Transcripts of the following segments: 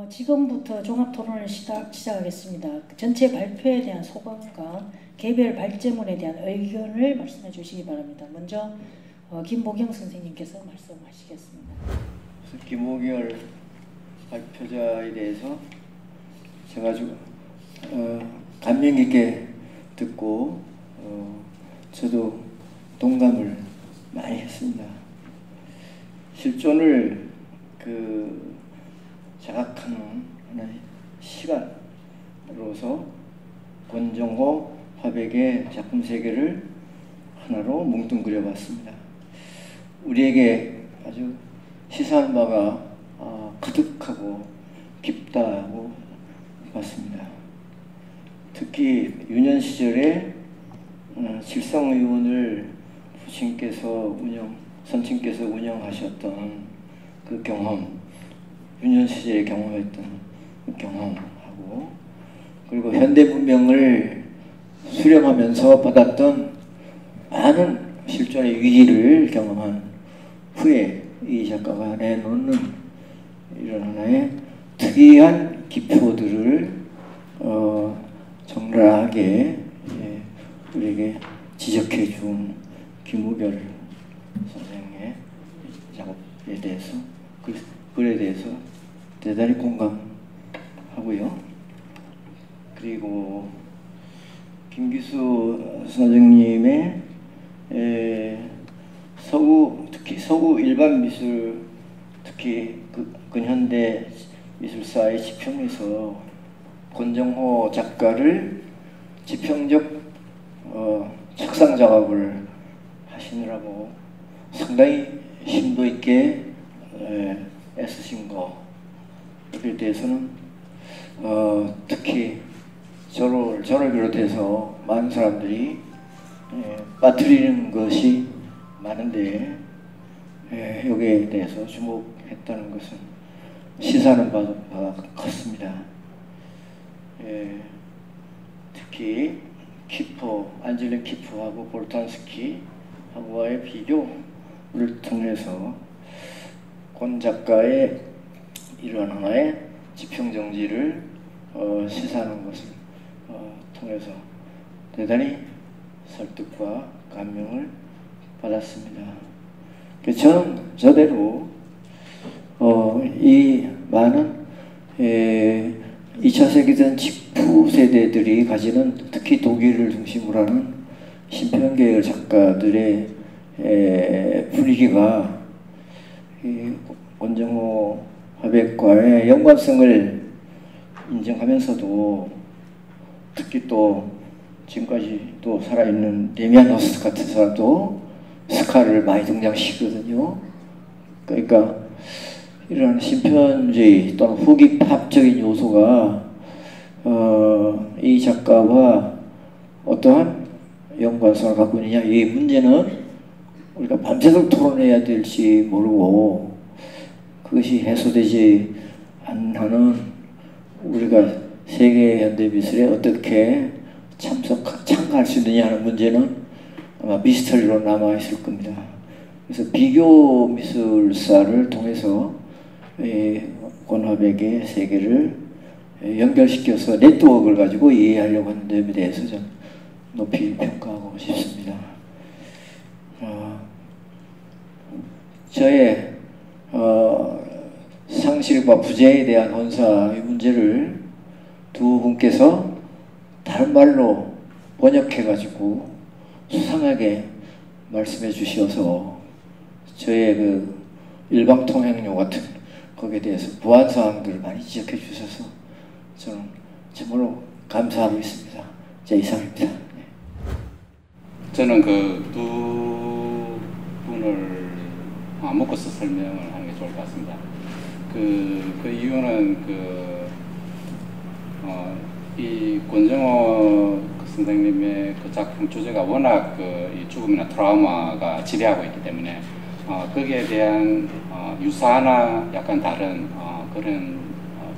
지금부터 종합토론을 시작하겠습니다. 전체 발표에 대한 소감과 개별 발제문에 대한 의견을 말씀해 주시기 바랍니다. 먼저 김보경 선생님께서 말씀하시겠습니다. 김호결 발표자에 대해서 제가 아주 감명 깊게 듣고 저도 동감을 많이 했습니다. 실존을 자각하는 하나의 시간으로서 권정호 화백의 작품 세계를 하나로 뭉뚱그려 봤습니다. 우리에게 아주 시사하는 바가 가득하고 깊다고 봤습니다. 특히 유년 시절에 칠성의원을 선친께서 운영하셨던 그 경험, 유년 시절에 경험했던 그 경험하고, 그리고 현대 문명을 수령하면서 받았던 많은 실존의 위기를 경험한 후에 이 작가가 내놓는 이런 하나의 특이한 기표들을 적나라하게 우리에게 지적해 준 김우결 선생의 작업에 대해서, 글에 대해서 대단히 공감하고요. 그리고 김기수 선생님의 특히 서구 일반 미술, 특히 근현대 미술사의 지평에서 권정호 작가를 지평적 착상 작업을 하시느라고 상당히 심도 있게 애쓰신 것에 대해서는 특히 저를 비롯해서 많은 사람들이 빠뜨리는 것이 많은데 여기에 대해서 주목했다는 것은 시사하는 바가 컸습니다. 특히 안젤린 키퍼하고 볼탄스키하고의 비교를 통해서 권 작가의 이런 하나의 지평정지를 시사하는 것을 통해서 대단히 설득과 감명을 받았습니다. 저는 저대로 이 많은 2차 세계대전 직후 세대들이 가지는, 특히 독일을 중심으로 하는 신편계열 작가들의 분위기가 권정호 화백과의 연관성을 인정하면서도, 특히 또 지금까지 또 살아있는 데미안 호스트 같은 사람도 스카를 많이 등장시키거든요. 그러니까 이런 신편주의 또는 후기팝적인 요소가 이 작가와 어떠한 연관성을 갖고 있느냐, 이 문제는 우리가 밤새도록 토론해야 될지 모르고, 그것이 해소되지 않는 한은 우리가 세계 현대 미술에 어떻게 참가할 수 있느냐 하는 문제는 아마 미스터리로 남아있을 겁니다. 그래서 비교 미술사를 통해서 권화백의 세계를 연결시켜서 네트워크를 가지고 이해하려고 하는 점에 대해서 좀 높이 평가하고 싶습니다. 저의 상실과 부재에 대한 혼사의 문제를 두 분께서 다른 말로 번역해가지고 수상하게 말씀해 주셔서 저의 일방통행료 같은 거기에 대해서 보완사항들을 많이 지적해 주셔서 저는 정말로 감사하고 있습니다. 이상입니다. 저는 두 분을 묶어서 설명을 하는 게 좋을 것 같습니다. 그 이유는 이 권정호 선생님의 작품 주제가 워낙 이 죽음이나 트라우마가 지배하고 있기 때문에 거기에 대한 유사나 약간 다른 그런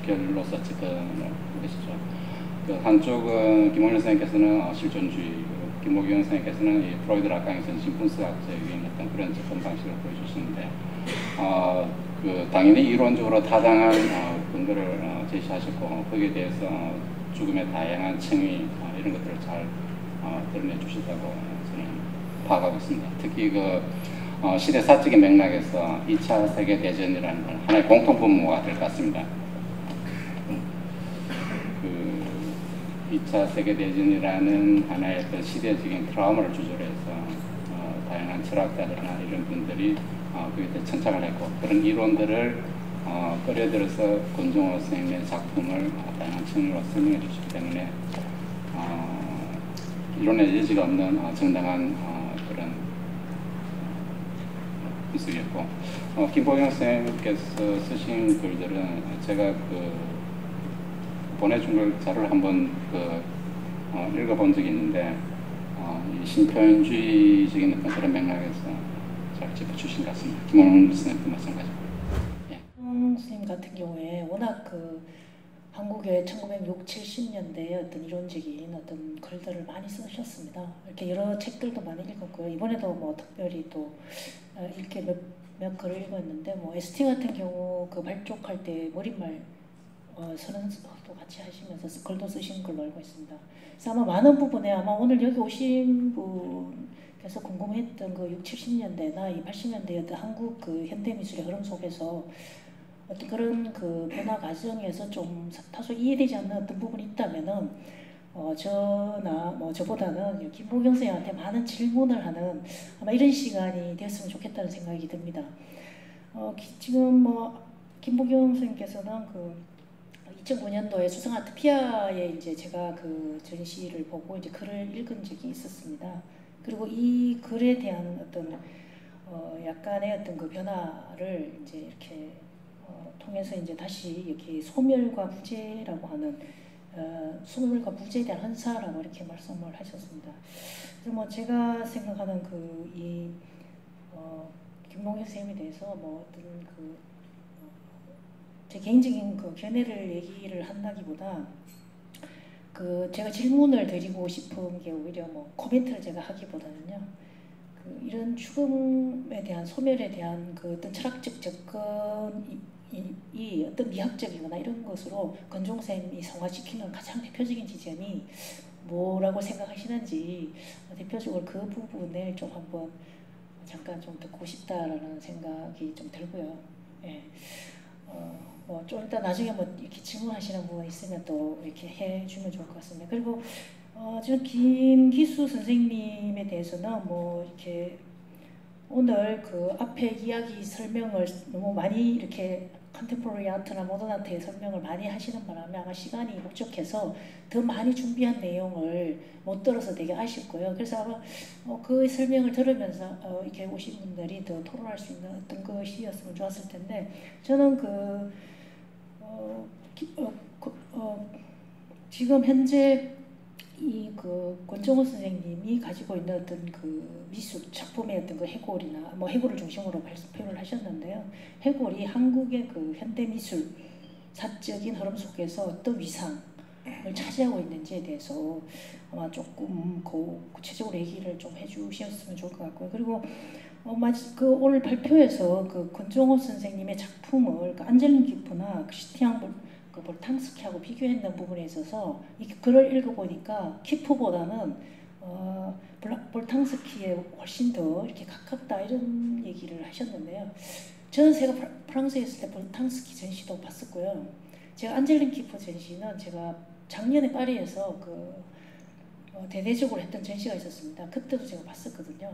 결로서 접근을 하고 계시죠. 한쪽은 김원일 선생님께서는 실존주의, 김호경 선생님께서는 프로이드 락강에서는 심풍스학적 유행했던 그런 접근 방식을 보여주시는데 그 당연히 이론적으로 타당한 근거를 제시하셨고 거기에 대해서 죽음의 다양한 층위 이런 것들을 잘 드러내 주시다고 저는 파악하고 있습니다. 특히 그 시대사적인 맥락에서 2차 세계대전이라는 건 하나의 공통분모가 될 것 같습니다. 2차 세계대전이라는 하나의 어떤 시대적인 트라우마를 주제로 해서 다양한 철학자들이나 이런 분들이 거기에 천착을 했고 그런 이론들을 끌어들여서 권정호 선생님의 작품을 다양한 측면으로 설명해 주시기 때문에 이론의 여지가 없는 정당한 그런 분석이었고 김보경 선생님께서 쓰신 글들은 제가 보내준 걸 자료를 한번 읽어본 적이 있는데 이 신표현주의적인 어떤 그런 맥락에서 잘 짚어주신 것 같습니다. 김홍 선생님도 마찬가지고. 선생님 같은 경우에 워낙 한국의 1960, 70년대의 어떤 이론적인 어떤 글들을 많이 쓰셨습니다. 이렇게 여러 책들도 많이 읽었고요. 이번에도 뭐 특별히 또 읽게 몇 글을 읽었는데 뭐 ST 같은 경우 발족할 때 머릿말 선언도 같이 하시면서 글도 쓰신 걸로 알고 있습니다. 그래서 아마 많은 부분에 아마 오늘 여기 오신 분께서 궁금했던 60, 70년대나 이 80년대의 어떤 한국 현대미술의 흐름 속에서 어떤 그런 변화 과정에서 좀 다소 이해되지 않는 어떤 부분이 있다면은 저나 뭐 저보다는 김보경 선생님한테 많은 질문을 하는 아마 이런 시간이 됐으면 좋겠다는 생각이 듭니다. 지금 뭐 김보경 선생님께서는 2009년도에 수상아트 피아에 이제 제가 전시를 보고 이제 글을 읽은 적이 있었습니다. 그리고 이 글에 대한 어떤 약간의 어떤 변화를 이제 이렇게 통해서 이제 다시 이렇게 소멸과 부재라고 하는 소멸과 부재에 대한 헌사라고 이렇게 말씀을 하셨습니다. 그래서 뭐 제가 생각하는 김봉현 선생님에 대해서 뭐 어떤 제 개인적인 견해를 얘기를 한다기보다 제가 질문을 드리고 싶은 게 오히려 뭐 코멘트를 제가 하기보다는요. 이런 죽음에 대한 소멸에 대한 어떤 철학적 접근이 어떤 미학적이거나 이런 것으로 권종호 선생님이 성화시키는 가장 대표적인 지점이 뭐라고 생각하시는지 대표적으로 그 부분을 좀 한번 잠깐 좀 듣고 싶다라는 생각이 좀 들고요. 예. 좀 일단 나중에 뭐 이렇게 질문하시는 부분 있으면 또 이렇게 해주면 좋을 것 같습니다. 그리고 지금 김기수 선생님에 대해서는 뭐 이렇게 오늘 앞에 이야기 설명을 너무 많이 이렇게 컨템포러리 아트나 모던 아트의 설명을 많이 하시는 바람에 아마 시간이 부족해서 더 많이 준비한 내용을 못 들어서 되게 아쉽고요. 그래서 아마 그 설명을 들으면서 이렇게 오신 분들이 더 토론할 수 있는 어떤 것이었으면 좋았을 텐데 저는 지금 현재 권정호 선생님이 가지고 있는 어떤 미술 작품의 어떤 해골이나 뭐 해골을 중심으로 표현을 하셨는데요. 해골이 한국의 현대 미술 사적인 흐름 속에서 어떤 위상을 차지하고 있는지에 대해서 아마 조금 구체적으로 얘기를 좀 해주셨으면 좋을 것 같고요. 그리고 오늘 발표에서 권정호 선생님의 작품을 안젤린 키프나 크리스티앙 볼탕스키하고 비교했는 부분에 있어서 이 글을 읽어보니까 키프보다는 볼탕스키에 훨씬 더 이렇게 가깝다 이런 얘기를 하셨는데요. 저는 제가 프랑스에 있을 때 볼탕스키 전시도 봤었고요. 제가 안젤린 키프 전시는 제가 작년에 파리에서 대대적으로 했던 전시가 있었습니다. 그때도 제가 봤었거든요.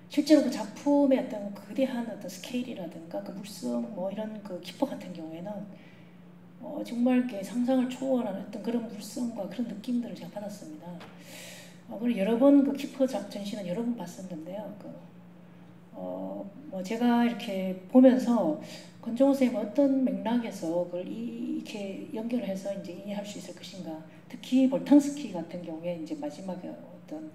실제로 작품의 어떤 거대한 어떤 스케일이라든가 물성 뭐 이런 키프 같은 경우에는 정말 이렇게 상상을 초월하는 어떤 그런 물성과 그런 느낌들을 제가 받았습니다. 그리고 여러 번 키프 전시는 여러 번 봤었는데요. 뭐 제가 이렇게 보면서 권정호 선생님 어떤 맥락에서 그걸 이렇게 연결해서 이제 이해할 수 있을 것인가. 특히 볼탕스키 같은 경우에 이제 마지막에 어떤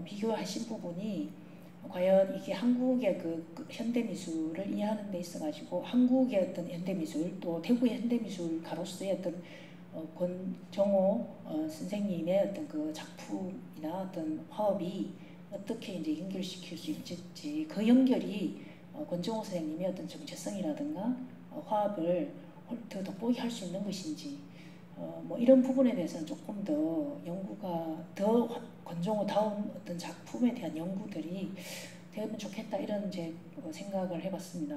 비교하신 부분이 과연 이게 한국의 현대 미술을 이해하는 데 있어가지고 한국의 어떤 현대 미술 또 대구의 현대 미술가로서의 어떤 권정호 선생님의 어떤 작품이나 어떤 화업이 어떻게 이제 연결시킬 수 있을지 그 연결이 권정호 선생님이 어떤 정체성이라든가 화합을 더 돋보이게 할 수 있는 것인지 뭐 이런 부분에 대해서는 조금 더 연구가 더 권정호다운 어떤 작품에 대한 연구들이 되면 좋겠다 이런 제 생각을 해봤습니다.